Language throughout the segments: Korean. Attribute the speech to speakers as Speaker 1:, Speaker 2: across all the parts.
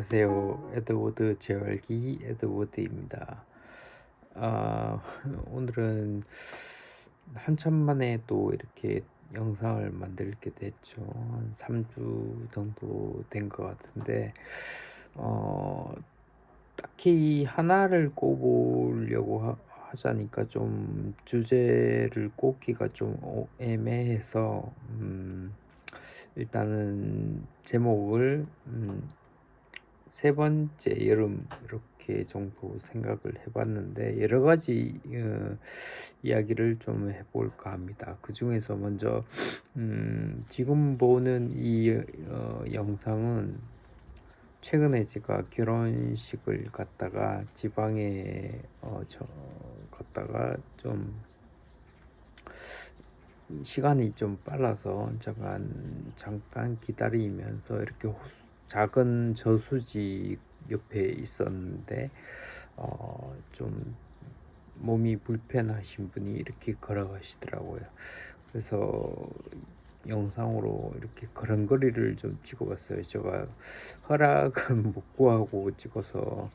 Speaker 1: 안녕하세요. 에드워드 재활기 에드워드입니다. 아, 오늘은 한참 만에 또 이렇게 영상을 만들게 됐죠. 한 3주 정도 된 것 같은데, 어, 딱히 하나를 꼽으려고 하자니까 좀 주제를 꼽기가 좀 애매해서, 일단은 제목을 세 번째 여름 이렇게 정도 생각을 해봤는데 여러 가지 이야기를 좀 해볼까 합니다. 그 중에서 먼저 지금 보는 이 영상은 최근에 제가 결혼식을 갔다가 지방에 갔다가 좀 시간이 좀 빨라서 잠깐 기다리면서 이렇게 작은 저수지 옆에 있었는데 좀 몸이 불편하신 분이 이렇게 걸어가시더라고요. 그래서 영상으로 이렇게 걸음걸이를 좀 찍어봤어요. 제가 허락은 못 구하고 찍어서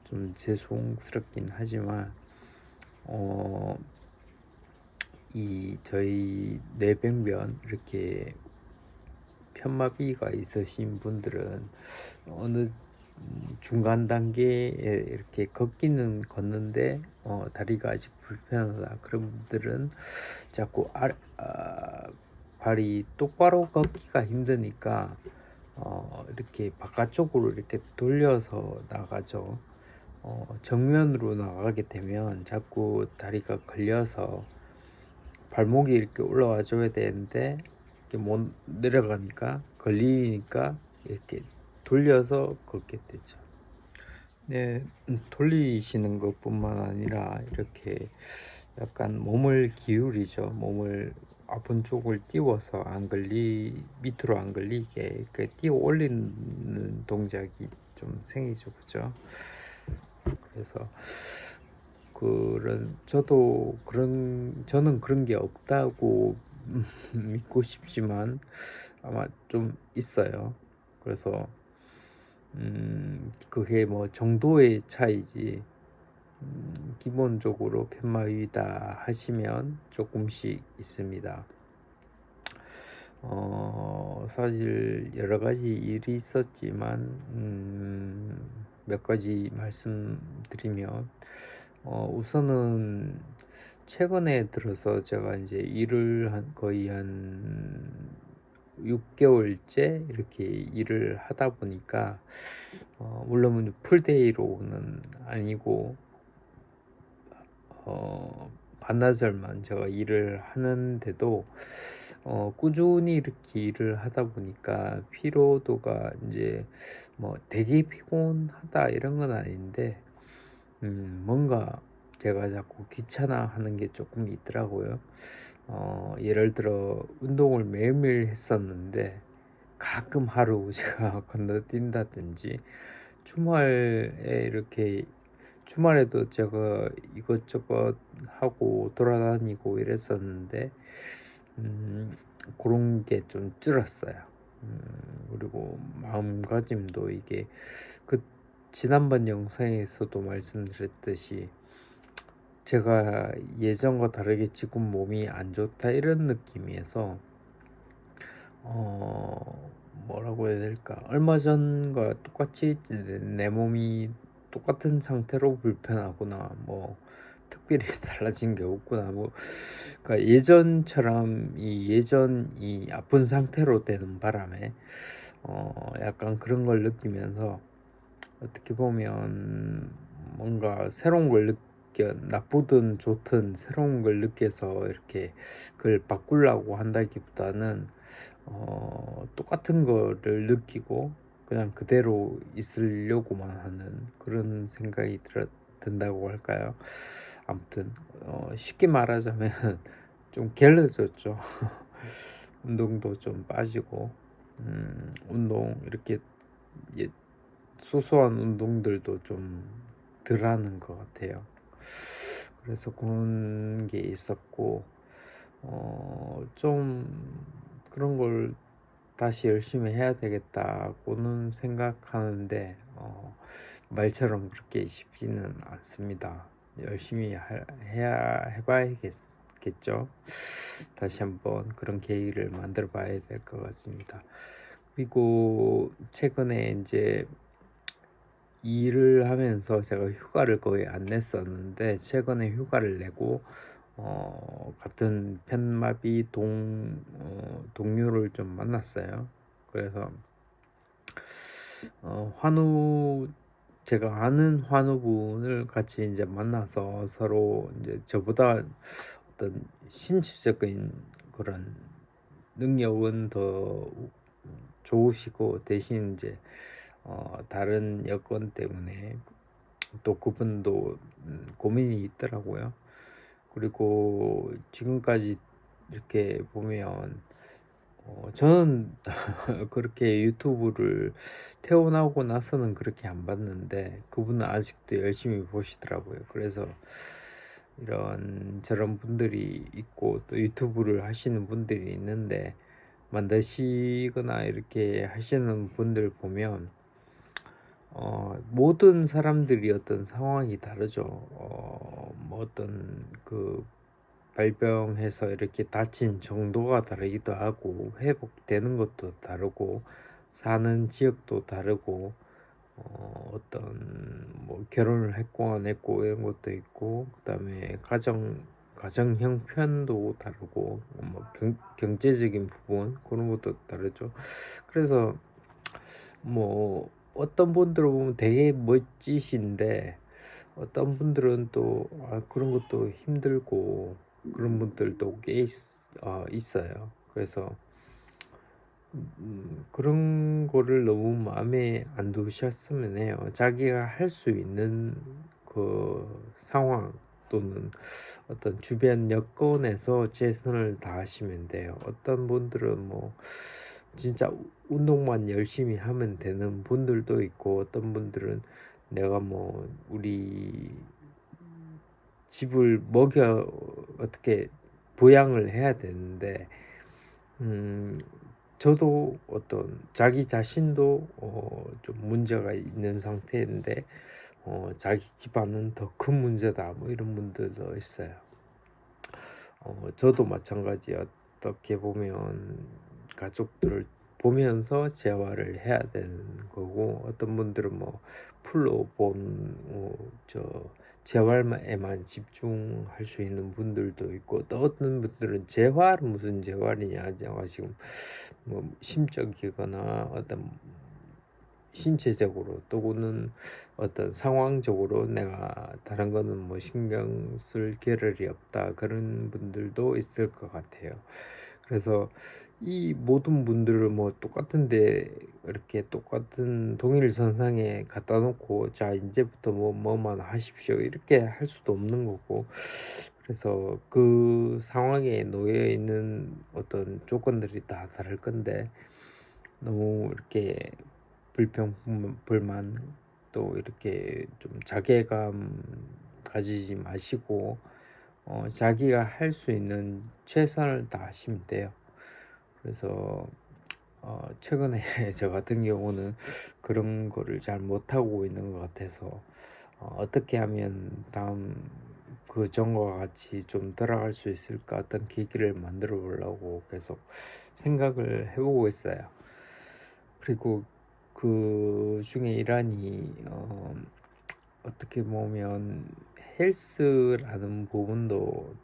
Speaker 1: 좀 죄송스럽긴 하지만 이 저희 뇌병변 이렇게 편마비가 있으신 분들은 어느 중간 단계에 이렇게 걷기는 걷는데 다리가 아직 불편하다 그런 분들은 자꾸 발이 똑바로 걷기가 힘드니까 이렇게 바깥쪽으로 이렇게 돌려서 나가죠. 정면으로 나가게 되면 자꾸 다리가 걸려서 발목이 이렇게 올라와 줘야 되는데 이렇게 못 내려가니까 걸리니까 이렇게 돌려서 걷게 되죠. 네, 돌리시는 것뿐만 아니라 이렇게 약간 몸을 기울이죠. 몸을 아픈 쪽을 띄워서 밑으로 안 걸리게 그 띄워 올리는 동작이 좀 생기죠, 그죠? 그래서 저는 그런 게 없다고 믿고 싶지만 아마 좀 있어요. 그래서 그게 뭐 정도의 차이지 기본적으로 편마위다 하시면 조금씩 있습니다. 사실 여러 가지 일이 있었지만 몇 가지 말씀드리면 우선은 최근에 들어서 제가 이제 일을 거의 한 6개월째 이렇게 일을 하다 보니까 물론 풀데이로는 아니고 반나절만 제가 일을 하는데도 꾸준히 이렇게 일을 하다 보니까 피로도가 이제 뭐 되게 피곤하다 이런 건 아닌데 뭔가 제가 자꾸 귀찮아하는 게 조금 있더라고요. 예를 들어 운동을 매일매일 했었는데 가끔 하루 제가 건너뛴다든지 주말에 이렇게 주말에도 제가 이것저것 하고 돌아다니고 이랬었는데 그런 게 좀 줄었어요. 그리고 마음가짐도 이게 그 지난번 영상에서도 말씀드렸듯이 제가 예전과 다르게 지금 몸이 안 좋다 이런 느낌이어서 뭐라고 해야 될까? 얼마 전과 똑같이 내 몸이 똑같은 상태로 불편하구나. 뭐 특별히 달라진 게 없구나. 뭐 그러니까 예전처럼 예전 이 아픈 상태로 되는 바람에 약간 그런 걸 느끼면서 어떻게 보면 뭔가 새로운 걸 나쁘든 좋든 새로운 걸 느껴서 이렇게 그걸 바꾸려고 한다기보다는 똑같은 거를 느끼고 그냥 그대로 있으려고만 하는 그런 생각이 든다고 할까요? 아무튼 쉽게 말하자면 좀 게을러졌죠. 운동도 좀 빠지고 운동 이렇게 소소한 운동들도 좀 덜 하는 것 같아요. 그래서 그런 게 있었고 좀 그런 걸 다시 열심히 해야 되겠다고는 생각하는데 말처럼 그렇게 쉽지는 않습니다. 열심히 해봐야겠죠. 다시 한번 그런 계기를 만들어 봐야 될 것 같습니다. 그리고 최근에 이제 일을 하면서 제가 휴가를 거의 안 냈었는데 최근에 휴가를 내고 같은 편마비 동료를 좀 만났어요. 그래서 환우 제가 아는 환우분을 같이 이제 만나서 서로 이제 저보다 어떤 신체적인 그런 능력은 더 좋으시고 대신 이제 다른 여건 때문에 또 그분도 고민이 있더라고요. 그리고 지금까지 이렇게 보면 저는 그렇게 유튜브를 퇴원하고 나서는 그렇게 안 봤는데 그분은 아직도 열심히 보시더라고요. 그래서 이런 저런 분들이 있고 또 유튜브를 하시는 분들이 있는데 만드시거나 이렇게 하시는 분들 보면 모든 사람들이 어떤 상황이 다르죠. 뭐 어떤 그 발병해서 이렇게 다친 정도가 다르기도 하고 회복되는 것도 다르고 사는 지역도 다르고 어떤 뭐 결혼을 했고 안 했고 이런 것도 있고 그다음에 가정 형편도 다르고 뭐 경제적인 부분 그런 것도 다르죠. 그래서 뭐 어떤 분들을 보면 되게 멋지신데 어떤 분들은 또 그런 것도 힘들고 그런 분들도 꽤 있어요. 그래서 그런 거를 너무 마음에 안 두셨으면 해요. 자기가 할 수 있는 그 상황 또는 어떤 주변 여건에서 최선을 다하시면 돼요. 어떤 분들은 뭐 진짜 운동만 열심히 하면 되는 분들도 있고 어떤 분들은 내가 뭐 우리 집을 먹여 어떻게 부양을 해야 되는데 저도 어떤 자기 자신도 좀 문제가 있는 상태인데 자기 집안은 더 큰 문제다 뭐 이런 분들도 있어요. 저도 마찬가지 어떻게 보면 가족들을 보면서 재활을 해야 되는 거고 어떤 분들은 뭐 풀로 저 재활에만 집중할 수 있는 분들도 있고 또 어떤 분들은 재활은 무슨 재활이냐 지금 뭐 심적이거나 어떤 신체적으로 또는 어떤 상황적으로 내가 다른 거는 뭐 신경 쓸 겨를이 없다 그런 분들도 있을 것 같아요. 그래서 이 모든 분들을 뭐 똑같은데 이렇게 똑같은 동일 선상에 갖다 놓고 자 이제부터 뭐만 하십시오 이렇게 할 수도 없는 거고 그래서 그 상황에 놓여 있는 어떤 조건들이 다 다를 건데 너무 이렇게 불만 또 이렇게 좀 자괴감 가지지 마시고 자기가 할 수 있는 최선을 다하시면 돼요. 그래서 최근에 저 같은 경우는 그런 거를 잘 못하고 있는 것 같아서 어떻게 하면 다음 그 전과 같이 좀 돌아갈 수 있을까 어떤 계기를 만들어 보려고 계속 생각을 해보고 있어요. 그리고 그 중에 일환이 어떻게 보면 헬스라는 부분도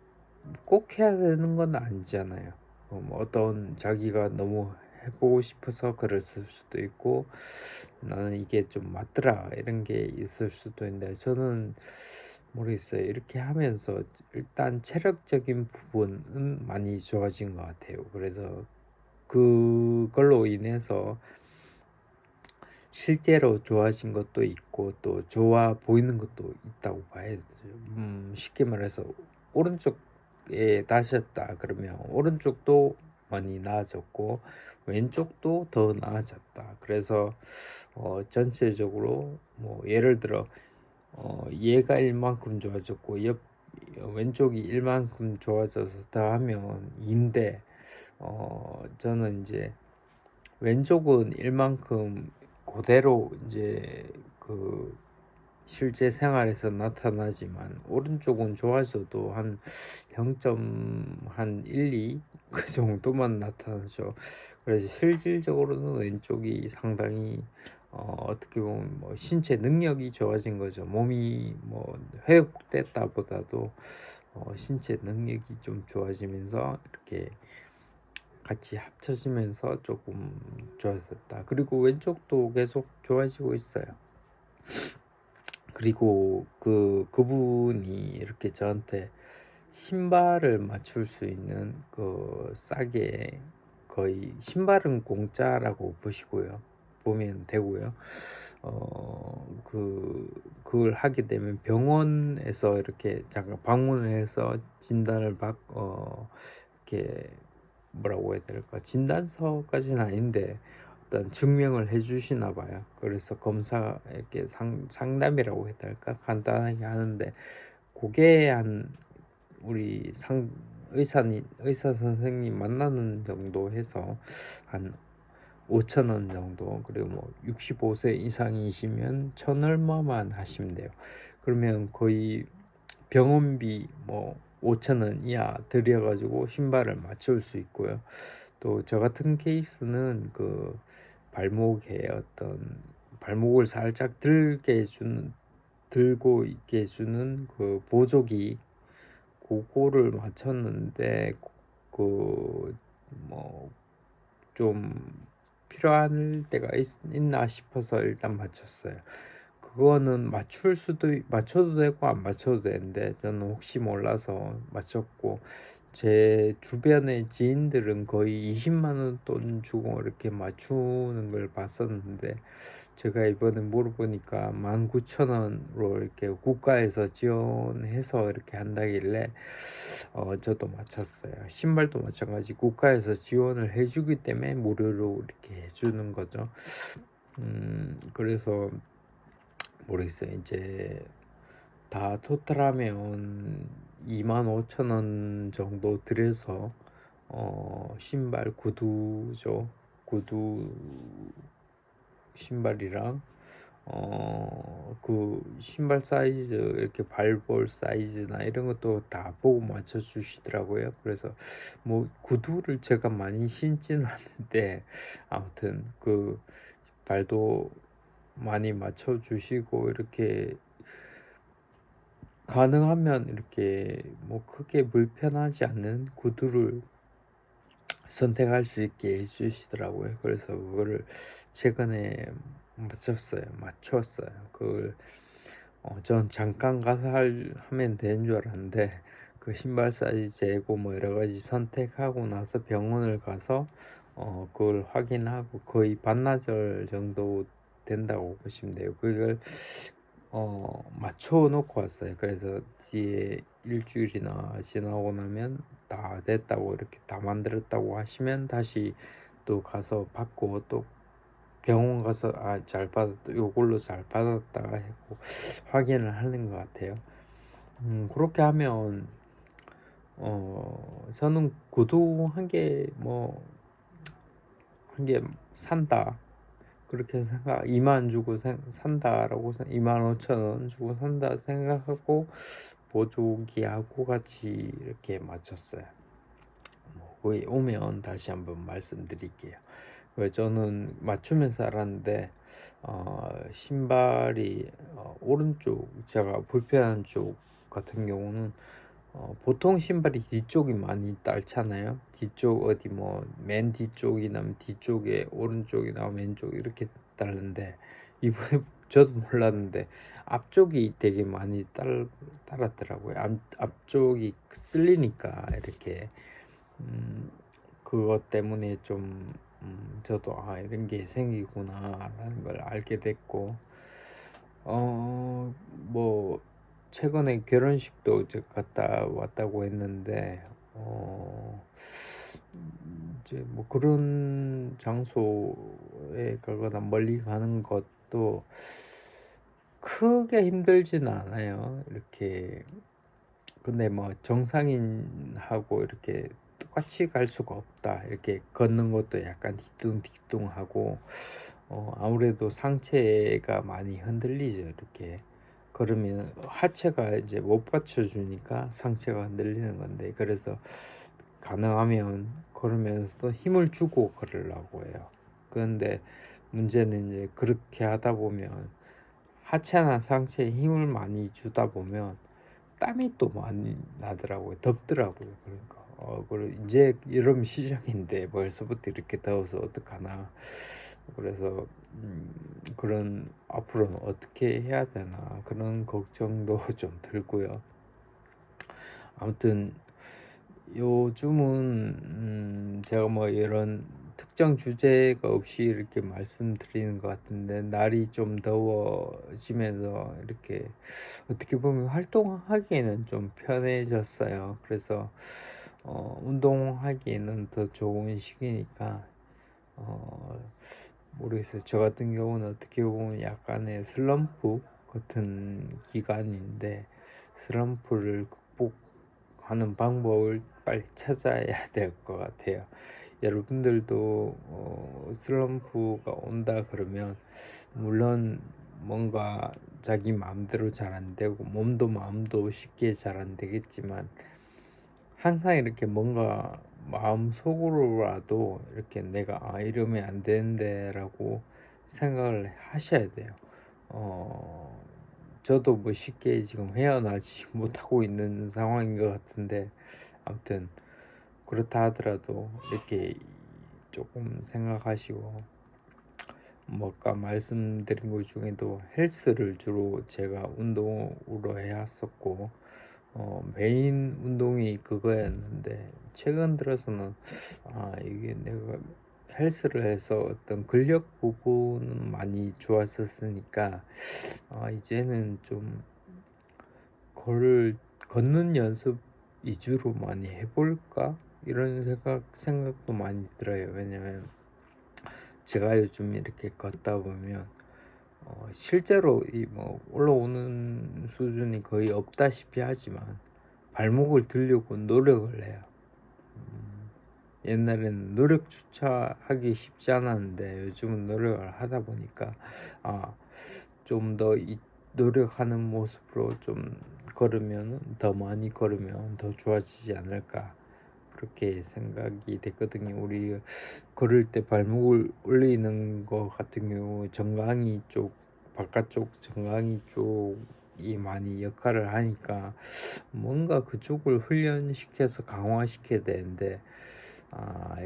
Speaker 1: 꼭 해야 되는 건 아니잖아요. 뭐 어떤 자기가 너무 해보고 싶어서 그랬을 수도 있고 나는 이게 좀 맞더라 이런 게 있을 수도 있는데 저는 모르겠어요. 이렇게 하면서 일단 체력적인 부분은 많이 좋아진 것 같아요. 그래서 그걸로 인해서 실제로 좋아진 것도 있고 또 좋아 보이는 것도 있다고 봐야죠. 쉽게 말해서 오른쪽에 다셨다 그러면 오른쪽도 많이 나아졌고 왼쪽도 더 나아졌다. 그래서 전체적으로 뭐 예를 들어 얘가 일만큼 좋아졌고 왼쪽이 일만큼 좋아져서 더 하면 2인데 저는 이제 왼쪽은 일만큼 그대로 이제 그 실제 생활에서 나타나지만 오른쪽은 좋아져도 한 0.12 그 정도만 나타나죠. 그래서 실질적으로는 왼쪽이 상당히 어떻게 보면 뭐 신체 능력이 좋아진 거죠. 몸이 뭐 회복됐다 보다도 신체 능력이 좀 좋아지면서 이렇게 같이 합쳐지면서 조금 좋아졌다. 그리고 왼쪽도 계속 좋아지고 있어요. 그리고 그분이 이렇게 저한테 신발을 맞출 수 있는 싸게, 거의 신발은 공짜라고 보면 되고요. 그걸 하게 되면 병원에서 이렇게 잠깐 방문을 해서 진단을 이렇게 뭐라고 해야 될까, 진단서까지는 아닌데 어떤 증명을 해주시나 봐요. 그래서 검사 이렇게 상담이라고 해야 될까, 간단하게 하는데 그게 한 우리 의사 선생님 만나는 정도 해서 한 5,000원 정도, 그리고 뭐 65세 이상이시면 1,000 얼마만 하시면 돼요. 그러면 거의 병원비 뭐 5,000원 이하 들여가지고 신발을 맞출 수 있고요. 또 저 같은 케이스는 발목에 발목을 살짝 들고 있게 해주는 보조기, 그거를 맞췄는데 뭐 좀 필요할 때가 있나 싶어서 일단 맞췄어요. 그거는 맞춰도 되고 안 맞춰도 되는데 저는 혹시 몰라서 맞췄고, 제 주변의 지인들은 거의 20만 원 돈 주고 이렇게 맞추는 걸 봤었는데, 제가 이번에 물어보니까 19,000원으로 이렇게 국가에서 지원해서 이렇게 한다길래 저도 맞췄어요. 신발도 마찬가지 국가에서 지원을 해주기 때문에 무료로 이렇게 해주는 거죠. 그래서 모르겠어요. 이제 다 토탈하면 25,000원 정도 들여서 신발 구두죠. 구두 신발이랑 신발 사이즈, 이렇게 발볼 사이즈나 이런 것도 다 보고 맞춰 주시더라고요. 그래서 뭐 구두를 제가 많이 신지는 않는데 아무튼 발도 많이 맞춰 주시고, 이렇게 가능하면 이렇게 뭐 크게 불편하지 않는 구두를 선택할 수 있게 해주시더라고요. 그래서 그거를 최근에 맞췄어요. 그걸 전 잠깐 가서 하면 되는 줄 알았는데, 그 신발 사이즈 재고 뭐 여러 가지 선택하고 나서 병원을 가서 그걸 확인하고 거의 반나절 정도 된다고 보시면 돼요. 그걸 맞춰 놓고 왔어요. 그래서 뒤에 일주일이나 지나고 나면 다 됐다고, 이렇게 다 만들었다고 하시면 다시 또 가서 받고, 또 병원 가서 잘 받았다, 요걸로 잘 받았다 하고 확인을 하는 것 같아요. 그렇게 하면 저는 구두 한 개 산다, 그렇게 2만 주고 산다라고 25,000원 주고 산다 생각하고 보조기하고 같이 이렇게 맞췄어요. 거기 오면 다시 한번 말씀드릴게요. 저는 맞추면서 알았는데 신발이 오른쪽, 제가 불편한 쪽 같은 경우는 보통 신발이 뒤쪽이 많이 딸잖아요. 뒤쪽 어디 뭐 맨 뒤쪽이나 뒤쪽에 오른쪽이나 왼쪽 이렇게 따르는데, 이번에 저도 몰랐는데 앞쪽이 되게 많이 따랐더라고요. 앞쪽이 쓸리니까 이렇게 그것 때문에 좀 저도 이런 게 생기구나라는 걸 알게 됐고, 뭐 최근에 결혼식도 이제 갔다 왔다고 했는데 이제 뭐 그런 장소에 가거나 멀리 가는 것도 크게 힘들지는 않아요. 이렇게. 근데 뭐 정상인하고 이렇게 똑같이 갈 수가 없다. 이렇게 걷는 것도 약간 뒤뚱뒤뚱하고 아무래도 상체가 많이 흔들리죠. 이렇게 걸으면 하체가 이제 못 받쳐주니까 상체가 흔들리는 건데, 그래서 가능하면 걸으면서도 힘을 주고 걸으려고 해요. 그런데 문제는 이제 그렇게 하다 보면 하체나 상체에 힘을 많이 주다 보면 땀이 또 많이 나더라고요. 덥더라고요. 그러니까 그리고 이제 여름 시작인데 벌써부터 이렇게 더워서 어떡하나. 그래서 그런 앞으로는 어떻게 해야 되나 그런 걱정도 좀 들고요. 아무튼 요즘은 제가 뭐 이런 특정 주제가 없이 이렇게 말씀드리는 것 같은데, 날이 좀 더워지면서 이렇게 어떻게 보면 활동하기에는 좀 편해졌어요. 그래서 운동하기에는 더 좋은 시기니까 어, 모르겠어요. 저 같은 경우는 어떻게 보면 약간의 슬럼프 같은 기간인데, 슬럼프를 극복하는 방법을 빨리 찾아야 될 것 같아요. 여러분들도 슬럼프가 온다 그러면 물론 뭔가 자기 마음대로 잘 안 되고 몸도 마음도 쉽게 잘 안 되겠지만, 항상 이렇게 뭔가 마음속으로라도 이렇게 내가 이러면 안 되는데라고 생각을 하셔야 돼요. 어, 저도 뭐 쉽게 지금 헤어나지 못하고 있는 상황인 것 같은데, 아무튼 그렇다 하더라도 이렇게 조금 생각하시고, 뭐 아까 말씀드린 것 중에도 헬스를 주로 제가 운동으로 해왔었고, 메인 운동이 그거였는데, 최근 들어서는 이게 내가 헬스를 해서 어떤 근력 부분은 많이 좋았었으니까 이제는 좀 걷는 연습 위주로 많이 해볼까 이런 생각도 많이 들어요. 왜냐면 제가 요즘 이렇게 걷다 보면 실제로 이 뭐 올라오는 수준이 거의 없다시피 하지만 발목을 들려고 노력을 해요. 옛날에는 노력조차 하기 쉽지 않았는데 요즘은 노력을 하다 보니까 좀 더 노력하는 모습으로 좀 걸으면, 더 많이 걸으면 더 좋아지지 않을까 그렇게 생각이 됐거든요. 우리 걸을 때 발목을 올리는 거 같은 경우 정강이 쪽, 바깥쪽 정강이 쪽이 많이 역할을 하니까 뭔가 그쪽을 훈련시켜서 강화시켜야 되는데,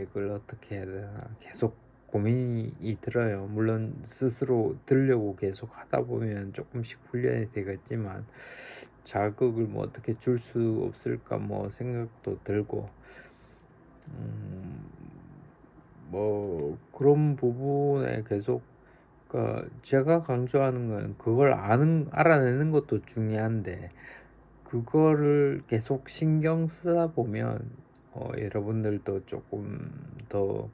Speaker 1: 이걸 어떻게 해야 되나 계속 고민이 들어요. 물론 스스로 들려고 계속 하다 보면 조금씩 훈련이 되겠지만, 자극을 뭐 어떻게 줄 수 없을까 뭐 생각도 들고, 뭐 그런 부분에 계속, 그러니까 제가 강조하는 건 그걸 알아내는 것도 중요한데, 그거를 계속 신경 쓰다 보면 여러분들도 조금 더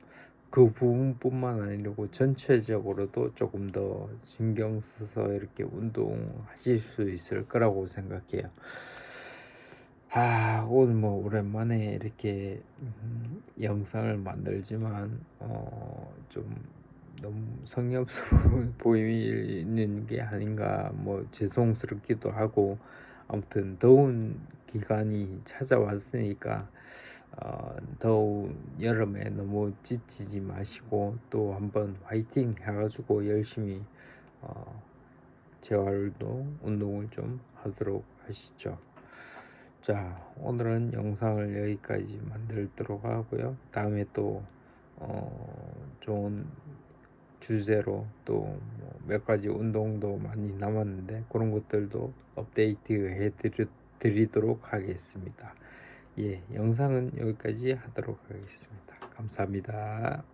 Speaker 1: 그 부분뿐만 아니고 전체적으로도 조금 더 신경 써서 이렇게 운동하실 수 있을 거라고 생각해요. 오늘 뭐 오랜만에 이렇게 영상을 만들지만 좀 너무 성의 없어 보이는 게 아닌가 뭐 죄송스럽기도 하고, 아무튼 더운 기간이 찾아왔으니까 더운 여름에 너무 지치지 마시고 또 한번 화이팅 해가지고 열심히 재활도 운동을 좀 하도록 하시죠. 자, 오늘은 영상을 여기까지 만들도록 하고요. 다음에 또 좋은 주제로 또 몇 가지 운동도 많이 남았는데 그런 것들도 업데이트 해드리도록 하겠습니다. 예, 영상은 여기까지 하도록 하겠습니다. 감사합니다.